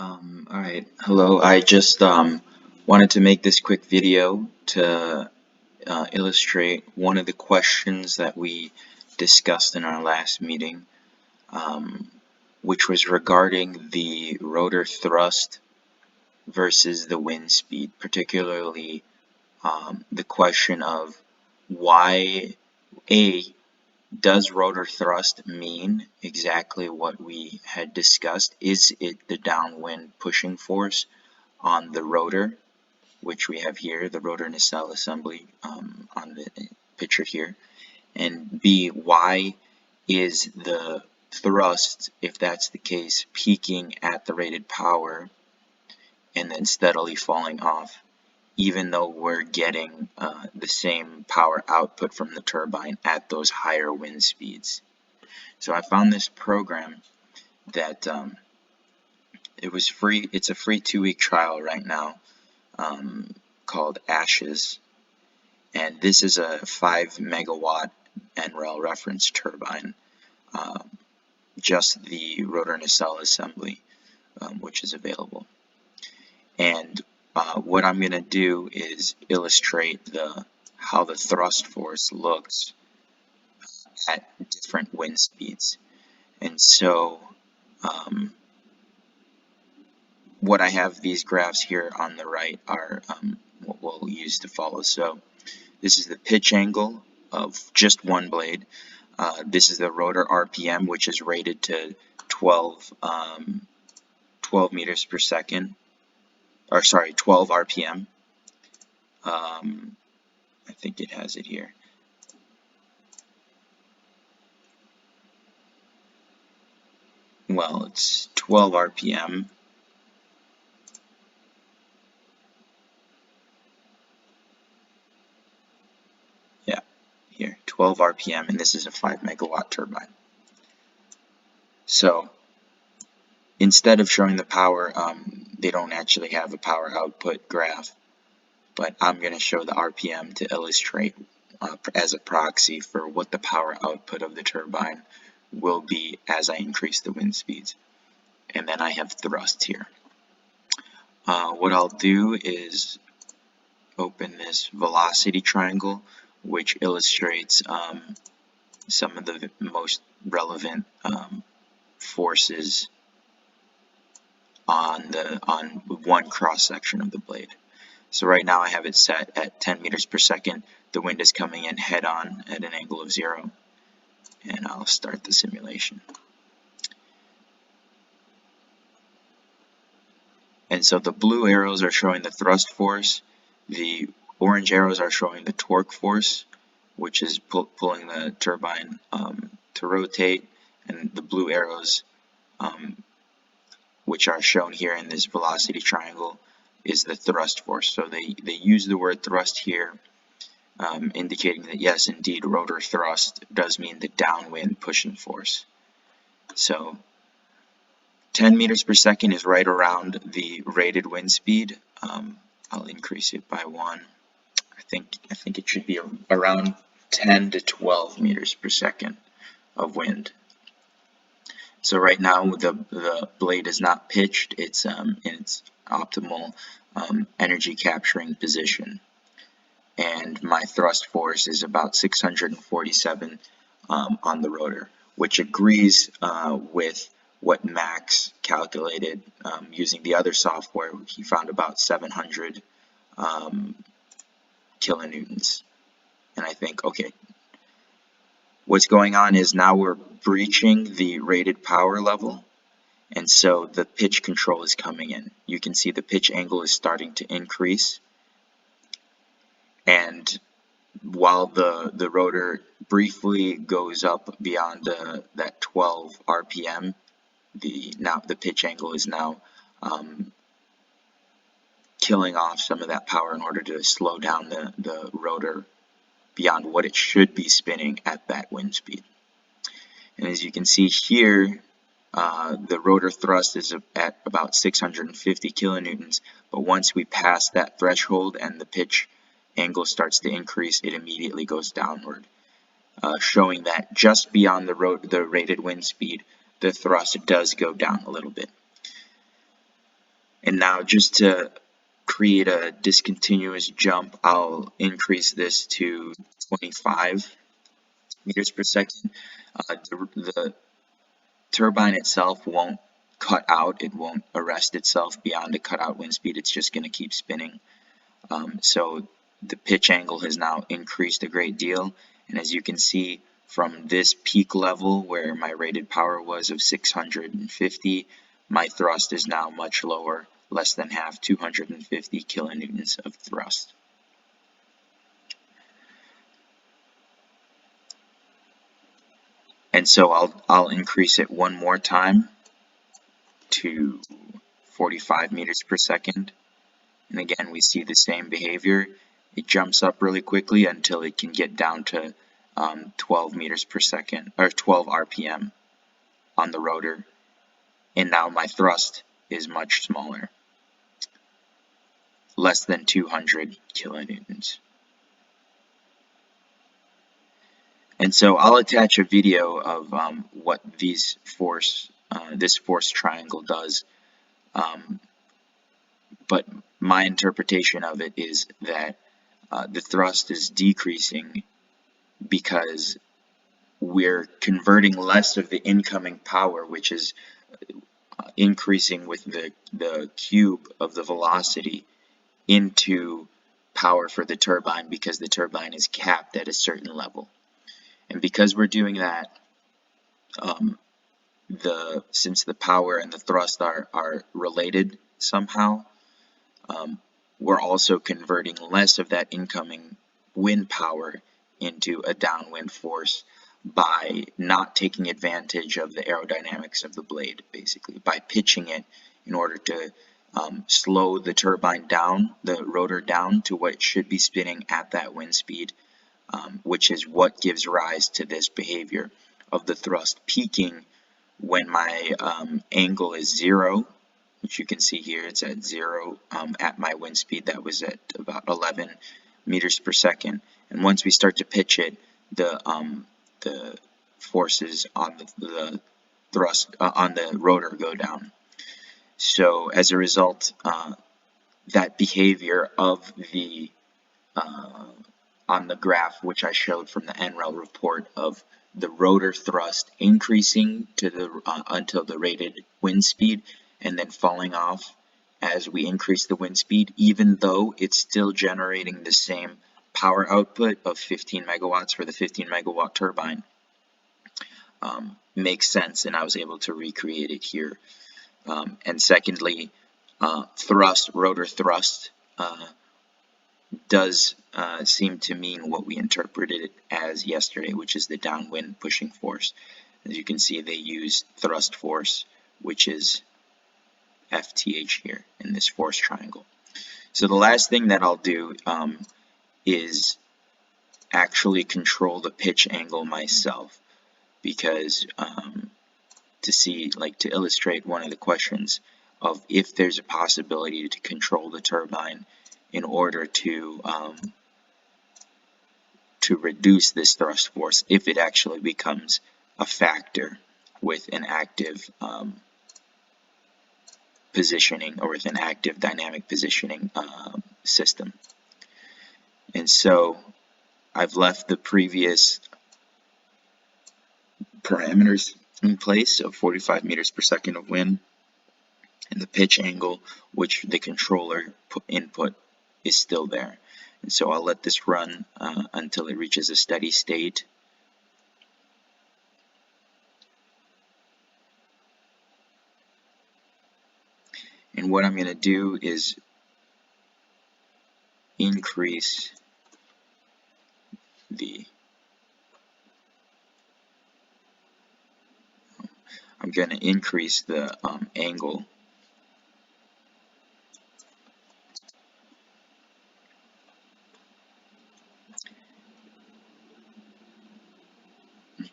Alright, hello. I just wanted to make this quick video to illustrate one of the questions that we discussed in our last meeting, which was regarding the rotor thrust versus the wind speed, particularly the question of why does rotor thrust mean exactly what we had discussed? Is it the downwind pushing force on the rotor, which we have here, the rotor nacelle assembly on the picture here? And B, why is the thrust, if that's the case, peaking at the rated power and then steadily falling off, even though we're getting the same power output from the turbine at those higher wind speeds? So I found this program that it was free. It's a free 2-week trial right now called Ashes, and this is a 5 megawatt NREL reference turbine, just the rotor nacelle assembly, which is available. And what I'm going to do is illustrate how the thrust force looks at different wind speeds. And so what I have, these graphs here on the right, are what we'll use to follow. So this is the pitch angle of just one blade. This is the rotor RPM, which is rated to 12 meters per second, or sorry, 12 RPM. I think it has it here. Well, it's 12 RPM. Yeah, here, 12 RPM, and this is a 5 megawatt turbine. So instead of showing the power, they don't actually have a power output graph, but I'm going to show the RPM to illustrate as a proxy for what the power output of the turbine will be as I increase the wind speeds. And then I have thrust here. What I'll do is open this velocity triangle, which illustrates some of the most relevant forces on one cross section of the blade. So right now I have it set at 10 meters per second. The wind is coming in head on at an angle of 0, and I'll start the simulation. And so the blue arrows are showing the thrust force, the orange arrows are showing the torque force, which is pulling the turbine to rotate, and the blue arrows, which are shown here in this velocity triangle, is the thrust force. So they use the word thrust here, indicating that yes, indeed, rotor thrust does mean the downwind pushing force. So 10 meters per second is right around the rated wind speed. I'll increase it by 1. I think it should be around 10 to 12 meters per second of wind. So right now the blade is not pitched, it's in its optimal energy capturing position, and my thrust force is about 647 on the rotor, which agrees with what Max calculated using the other software. He found about 700 kilonewtons. And I think, okay, what's going on is now we're breaching the rated power level, and so the pitch control is coming in. You can see the pitch angle is starting to increase, and while the rotor briefly goes up beyond that 12 RPM, the pitch angle is now killing off some of that power in order to slow down the rotor beyond what it should be spinning at that wind speed. And as you can see here, the rotor thrust is at about 650 kilonewtons, but once we pass that threshold and the pitch angle starts to increase, it immediately goes downward, showing that just beyond the rated wind speed, the thrust does go down a little bit. And now just to create a discontinuous jump, I'll increase this to 25 meters per second. The turbine itself won't cut out, it won't arrest itself beyond a cutout wind speed, it's just going to keep spinning. So the pitch angle has now increased a great deal, and as you can see from this peak level where my rated power was of 650, my thrust is now much lower, less than half, 250 kilonewtons of thrust. And so I'll increase it one more time to 45 meters per second. And again, we see the same behavior. It jumps up really quickly until it can get down to 12 meters per second, or 12 RPM on the rotor. And now my thrust is much smaller, less than 200 kilonewtons. And so I'll attach a video of what this force triangle does. But my interpretation of it is that the thrust is decreasing because we're converting less of the incoming power, which is increasing with the cube of the velocity, into power for the turbine because the turbine is capped at a certain level. And because we're doing that, since the power and the thrust are related somehow, we're also converting less of that incoming wind power into a downwind force by not taking advantage of the aerodynamics of the blade, basically, by pitching it in order to slow the turbine down, the rotor down to what it should be spinning at that wind speed, which is what gives rise to this behavior of the thrust peaking when my angle is 0, which you can see here, it's at 0 at my wind speed. That was at about 11 meters per second. And once we start to pitch it, the forces on the thrust on the rotor go down. So as a result, that behavior of the on the graph which I showed from the NREL report of the rotor thrust increasing to the until the rated wind speed and then falling off as we increase the wind speed, even though it's still generating the same power output of 15 megawatts for the 15 megawatt turbine, makes sense, and I was able to recreate it here. And secondly, rotor thrust does seem to mean what we interpreted it as yesterday, which is the downwind pushing force. As you can see, they use thrust force, which is FTH here in this force triangle. So the last thing that I'll do is actually control the pitch angle myself, because to illustrate one of the questions of if there's a possibility to control the turbine in order to reduce this thrust force if it actually becomes a factor with an active positioning or with an active dynamic positioning system. And so I've left the previous parameters in place of 45 meters per second of wind and the pitch angle, which the controller input is still there. And so I'll let this run until it reaches a steady state. And what I'm going to do is increase the angle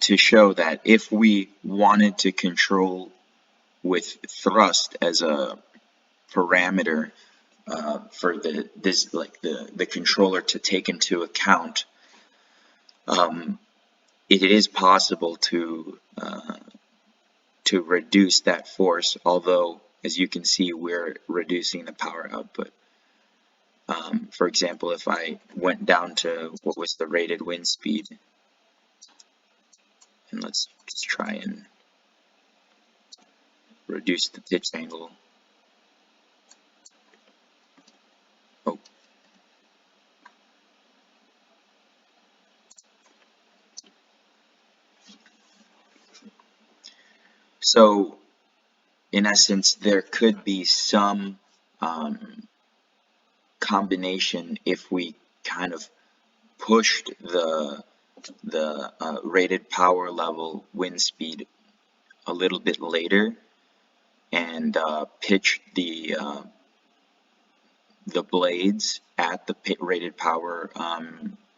to show that if we wanted to control with thrust as a parameter for the controller to take into account, it is possible to reduce that force, although as you can see, we're reducing the power output. For example, if I went down to what was the rated wind speed, and let's just try and reduce the pitch angle. Oh. So, in essence, there could be some combination if we kind of pushed the rated power level wind speed a little bit later and pitched the blades at the rated power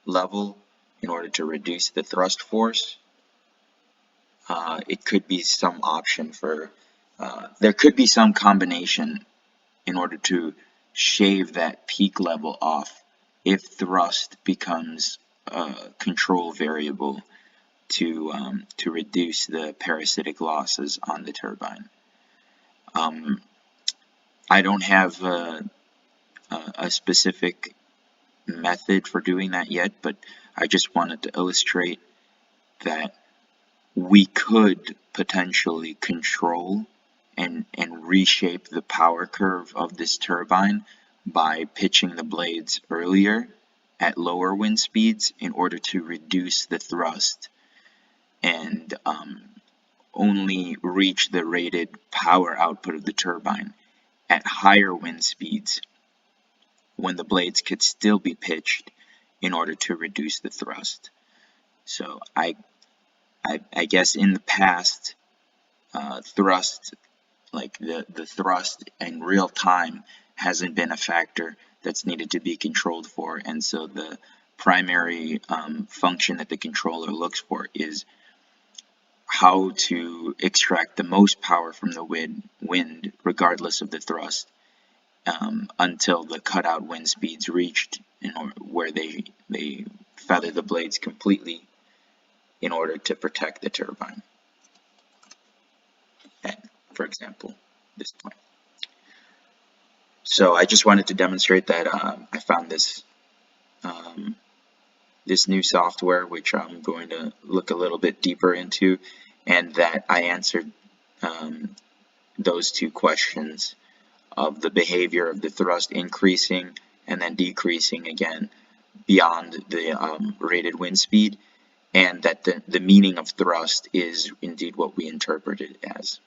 level in order to reduce the thrust force. It could be some option for there could be some combination in order to shave that peak level off if thrust becomes a control variable to reduce the parasitic losses on the turbine. I don't have a specific method for doing that yet, but I just wanted to illustrate that we could potentially control and reshape the power curve of this turbine by pitching the blades earlier at lower wind speeds in order to reduce the thrust and only reach the rated power output of the turbine at higher wind speeds when the blades could still be pitched in order to reduce the thrust. So I guess in the past, thrust, like the thrust in real time, hasn't been a factor that's needed to be controlled for, and so the primary function that the controller looks for is how to extract the most power from the wind regardless of the thrust until the cutout wind speeds reached where they feather the blades completely in order to protect the turbine. At, for example, this point. So I just wanted to demonstrate that I found this this new software, which I'm going to look a little bit deeper into, and that I answered those two questions of the behavior of the thrust increasing and then decreasing again beyond the rated wind speed, and that the meaning of thrust is indeed what we interpret it as.